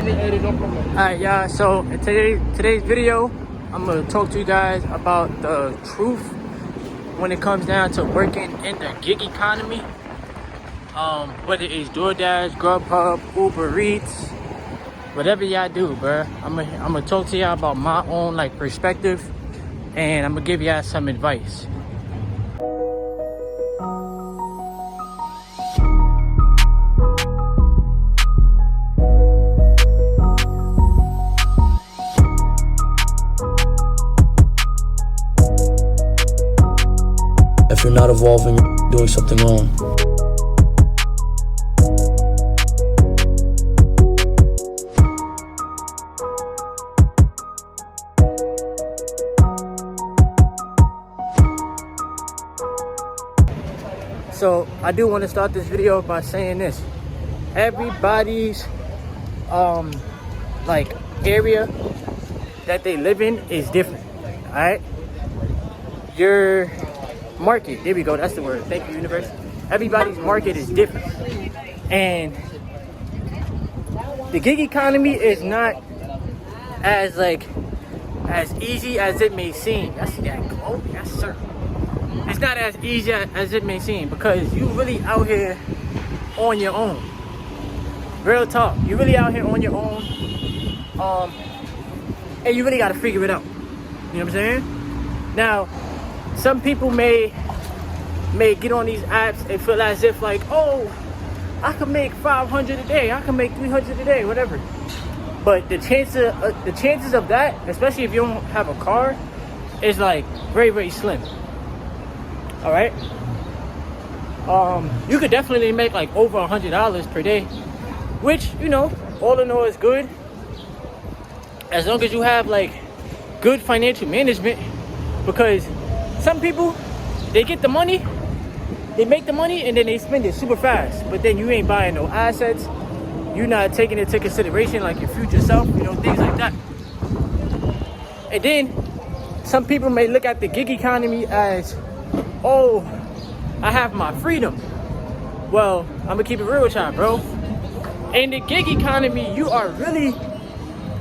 Alright, y'all, so in today's video, I'm going to talk to you guys about the truth when it comes down to working in the gig economy. Whether it's DoorDash, Grubhub, Uber Eats, whatever y'all do, bruh. I'm gonna talk to y'all about my own perspective, and I'm gonna give y'all some advice. If you're not evolving, you're doing something wrong. So I do want to start this video by saying this. Everybody's area that they live in is different. Alright? Your market, there we go, that's the word. Thank you, universe. Everybody's market is different. And the gig economy is not as easy as it may seem. That's that quote, yes sir. It's not as easy as it may seem, because you really out here on your own. Real talk, you really out here on your own. And you really gotta figure it out. You know what I'm saying? Now, some people may get on these apps and feel as if oh, I can make 500 a day, I can make 300 a day, whatever. But the chances of that, especially if you don't have a car, is very, very slim. All right. You could definitely make over $100 per day, which all in all is good, as long as you have good financial management. Because some people, they get the money, they make the money, and then they spend it super fast. But then you ain't buying no assets. You're not taking into consideration your future self, things like that. And then some people may look at the gig economy as, oh, I have my freedom. Well, I'm gonna keep it real with y'all, bro. In the gig economy, you are really,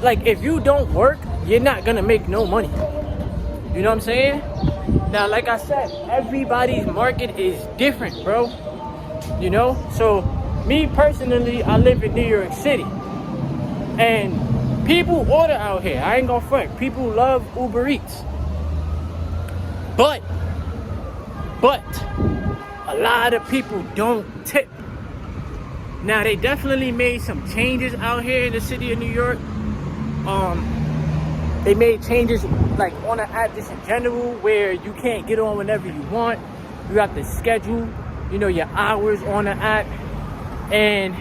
if you don't work, you're not gonna make no money. You know what I'm saying? Now, like I said, everybody's market is different, bro. So me personally, I live in New York City, and people order out here. I ain't gonna front. People love Uber Eats, but a lot of people don't tip. Now, they definitely made some changes out here in the city of New York. They made changes on the app just in general, where you can't get on whenever you want. You have to schedule, your hours on the app. And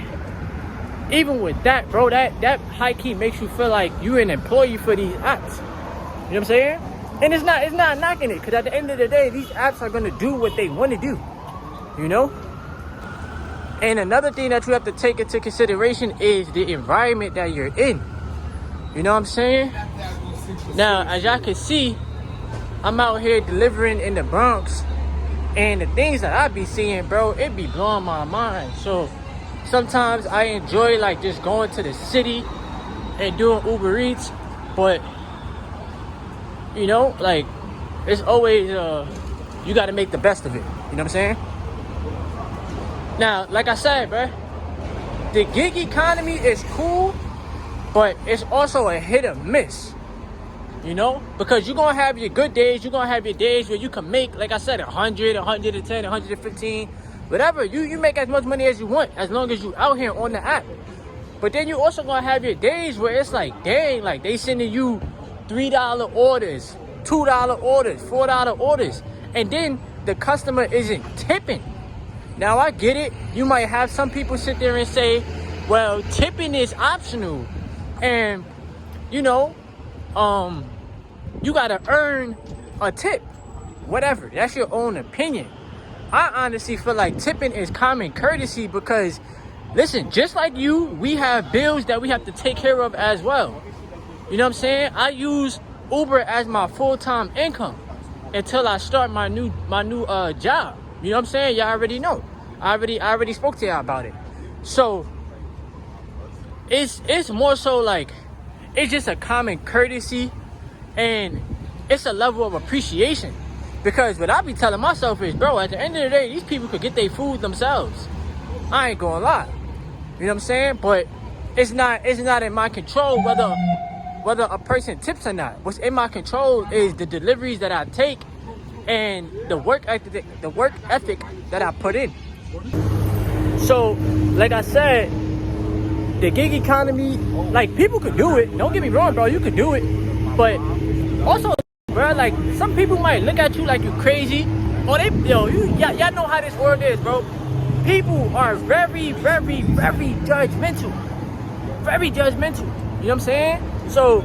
even with that, bro, that high key makes you feel like you're an employee for these apps. You know what I'm saying? And it's not knocking it, because at the end of the day, these apps are gonna do what they want to do. And another thing that you have to take into consideration is the environment that you're in. You know what I'm saying? Now, as y'all can see, I'm out here delivering in the Bronx, and the things that I be seeing, bro, it be blowing my mind. So sometimes I enjoy just going to the city and doing Uber Eats, but it's always you got to make the best of it. You know what I'm saying? Now, like I said, bro, the gig economy is cool, but it's also a hit or miss. Because you're going to have your good days. You're going to have your days where you can make, like I said, 100, 110, 115, whatever. You make as much money as you want, as long as you out here on the app. But then you also going to have your days where it's dang, they sending you $3 orders, $2 orders, $4 orders. And then the customer isn't tipping. Now, I get it. You might have some people sit there and say, well, tipping is optional. And, you gotta earn a tip. Whatever, that's your own opinion. I honestly feel like tipping is common courtesy, because listen, just like you, we have bills that we have to take care of as well. You know what I'm saying? I use Uber as my full-time income until I start my new job. You know what I'm saying? Y'all already know. I already spoke to y'all about it. So it's more so like it's just a common courtesy, and it's a level of appreciation. Because what I be telling myself is, bro, at the end of the day, these people could get their food themselves. I ain't gonna lie. You know what I'm saying? But it's not in my control whether a person tips or not. What's in my control is the deliveries that I take and the work ethic that I put in. So, like I said, the gig economy, like, people could do it. Don't get me wrong, bro, you could do it. But also, bro, like, some people might look at you like you crazy. Or y'all know how this world is, bro. People are very, very, very judgmental. Very judgmental. You know what I'm saying? So,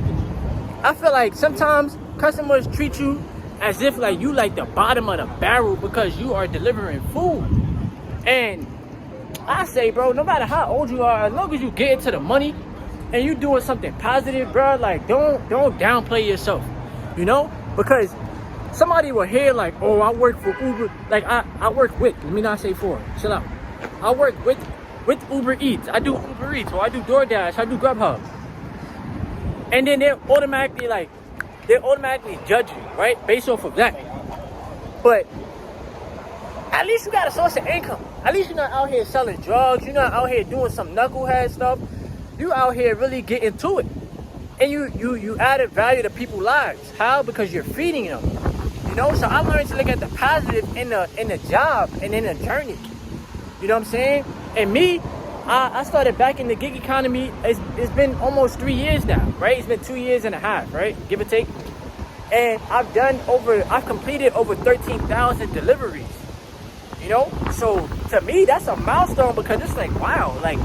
I feel like sometimes customers treat you as if like you like the bottom of the barrel because you are delivering food. And I say, bro, no matter how old you are, as long as you get into the money and you doing something positive, bro, like don't downplay yourself, you know? Because somebody will hear like, oh, I work for Uber. Like I work with, let me not say for, chill out. I work with Uber Eats. I do Uber Eats, or I do DoorDash, I do Grubhub. And then they're automatically judge you, right? Based off of that. But at least you got a source of income. At least you're not out here selling drugs. You're not out here doing some knucklehead stuff. You out here really getting to it. And you added value to people's lives. How? Because you're feeding them. You know? So I learned to look at the positive in the job and in the journey. You know what I'm saying? And me, I started back in the gig economy. It's been almost 3 years now, right? It's been 2.5 years, right? Give or take. And I've completed over 13,000 deliveries. You know? So to me, that's a milestone because it's like, wow, like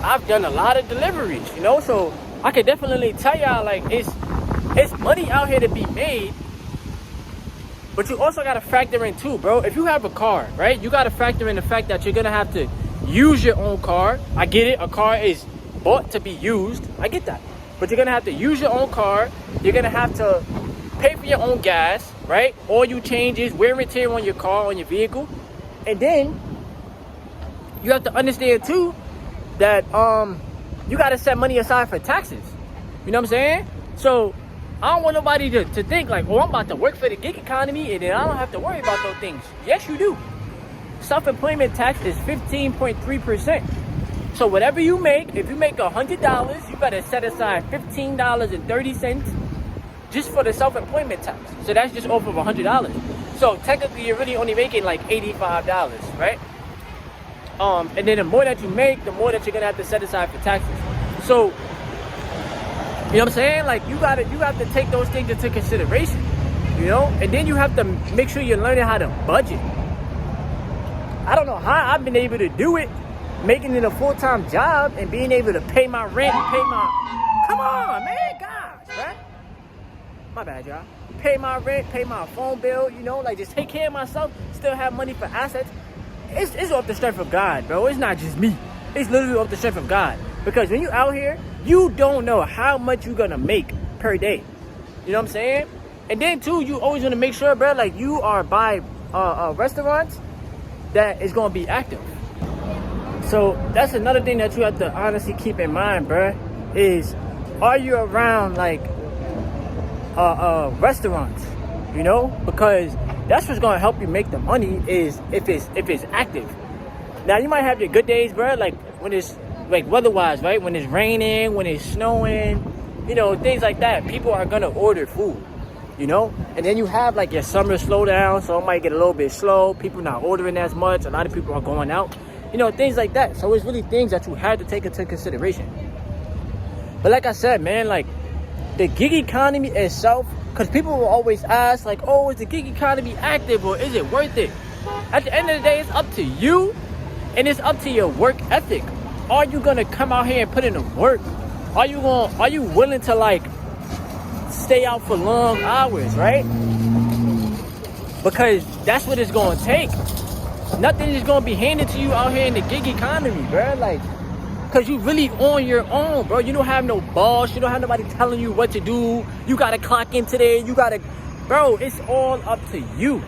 I've done a lot of deliveries, you know? So I can definitely tell y'all, like, it's money out here to be made. But you also got to factor in too, bro. If you have a car, right? You got to factor in the fact that you're going to have to use your own car. I get it. A car is bought to be used. I get that. But you're going to have to use your own car. You're going to have to pay for your own gas, right? All you changes, wear and tear on your car, on your vehicle. And then you have to understand too that you got to set money aside for taxes. You know what I'm saying? So I don't want nobody to think like, oh, I'm about to work for the gig economy and then I don't have to worry about those things. Yes, you do. Self-employment tax is 15.3%. So whatever you make, if you make $100, you better set aside $15.30 just for the self-employment tax. So that's just off of $100. So technically you're really only making like $85, right? And then the more that you make, the more that you're gonna have to set aside for taxes. So you know what I'm saying? Like you have to take those things into consideration, you know? And then you have to make sure you're learning how to budget. I don't know how I've been able to do it, making it a full-time job and being able to pay my rent, come on, man, gosh, right? My bad, y'all. Pay my rent, pay my phone bill, you know, like just take care of myself, still have money for assets. It's off the strength of God, bro. It's not just me. It's literally off the strength of God. Because when you out here, you don't know how much you're gonna make per day. You know what I'm saying? And then too, you always wanna make sure, bro, like you are by restaurants that is gonna be active. So that's another thing that you have to honestly keep in mind, bro, is are you around like restaurants, you know? Because that's what's gonna help you make the money is if it's active. Now you might have your good days, bro, like when it's like weather-wise, right? When it's raining, when it's snowing, you know, things like that. People are gonna order food, you know? And then you have like your summer slowdown, so it might get a little bit slow. People not ordering as much. A lot of people are going out, you know, things like that. So it's really things that you have to take into consideration. But like I said, man, like the gig economy itself, because people will always ask like, oh, is the gig economy active or is it worth it? At the end of the day, it's up to you and it's up to your work ethic. Are you gonna come out here and put in the work? Are you willing to like stay out for long hours, right? Because that's what it's gonna take. Nothing is gonna be handed to you out here in the gig economy, bro. Like, cause you really on your own, bro. You don't have no boss. You don't have nobody telling you what to do. You gotta clock in today. Bro, it's all up to you.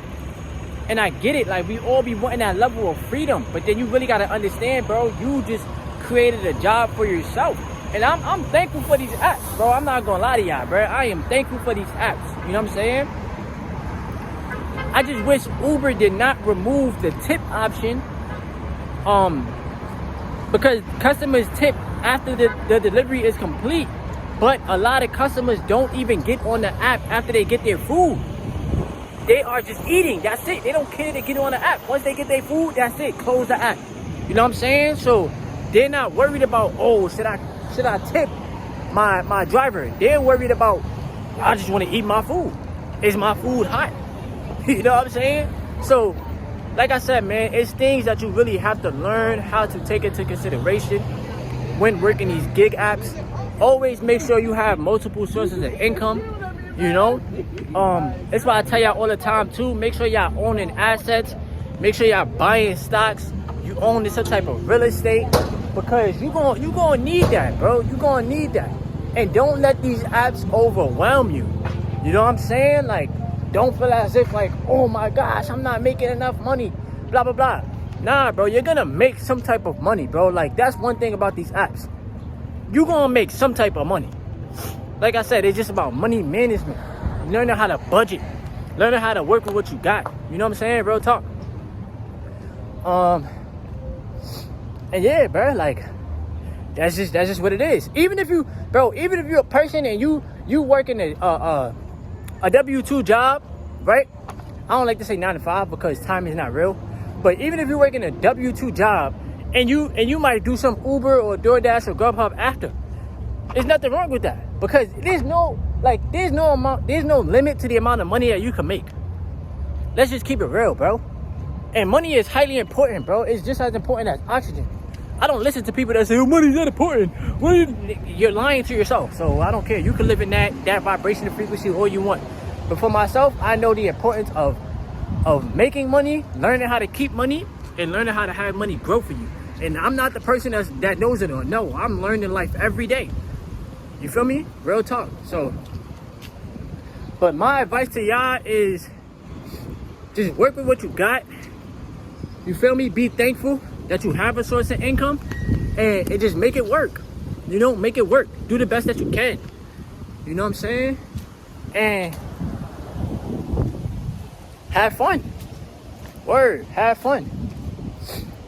And I get it. Like, we all be wanting that level of freedom, but then you really gotta understand, bro. You just created a job for yourself. And I'm thankful for these apps, bro. I'm not gonna lie to y'all, bro. I am thankful for these apps. You know what I'm saying? I just wish Uber did not remove the tip option. Because customers tip after the delivery is complete. But a lot of customers don't even get on the app after they get their food. They are just eating. That's it. They don't care to get on the app. Once they get their food, that's it. Close the app. You know what I'm saying? So they're not worried about, oh, should I tip my driver? They're worried about, I just want to eat my food. Is my food hot? You know what I'm saying? So, like I said, man, it's things that you really have to learn how to take into consideration when working these gig apps. Always make sure you have multiple sources of income, you know? That's why I tell y'all all the time too, make sure y'all owning assets, make sure y'all buying stocks, you own some type of real estate, because you gonna need that, bro. You gonna need that. And don't let these apps overwhelm you. You know what I'm saying? Like, don't feel as if like, oh my gosh, I'm not making enough money, blah, blah, blah. Nah, bro, you're gonna make some type of money, bro. Like, that's one thing about these apps. You're gonna make some type of money. Like I said, it's just about money management. Learning how to budget. Learning how to work with what you got. You know what I'm saying, bro? Talk. And yeah, bro, like, that's just what it is. Even if you're a person and you working a W-2 job, right? I don't like to say 9 to 5 because time is not real. But even if you're working a W-2 job and you might do some Uber or DoorDash or Grubhub after, there's nothing wrong with that, because there's no limit to the amount of money that you can make. Let's just keep it real, bro. And money is highly important, bro. It's just as important as oxygen. I don't listen to people that say, oh, money's not important. You're lying to yourself. So I don't care. You can live in that vibration and frequency all you want. But for myself, I know the importance of making money, learning how to keep money, and learning how to have money grow for you. And I'm not the person that knows it all. No, I'm learning life every day. You feel me? Real talk. So, but my advice to y'all is just work with what you got. You feel me? Be thankful that you have a source of income, and just make it work. You know, make it work. Do the best that you can. You know what I'm saying? And have fun. Word, have fun.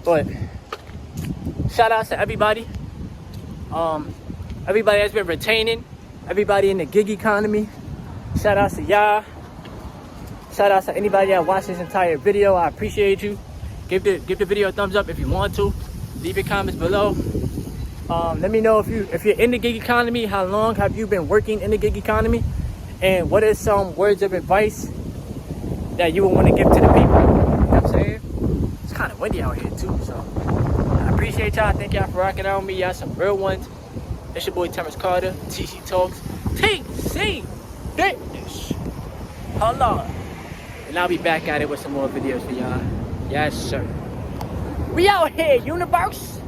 But shout out to everybody. Everybody that's been retaining. Everybody in the gig economy. Shout out to y'all. Shout out to anybody that watched this entire video. I appreciate you. Give the video a thumbs up if you want to. Leave your comments below. Let me know if you're in the gig economy. How long have you been working in the gig economy? And what are some words of advice that you would want to give to the people? You know what I'm saying? It's kind of windy out here too, so I appreciate y'all. Thank y'all for rocking out with me. Y'all some real ones. It's your boy Terrence Carter, TC Talks, TC Fitness. Hold on. And I'll be back at it with some more videos for y'all. Yes, sir. We out here, universe.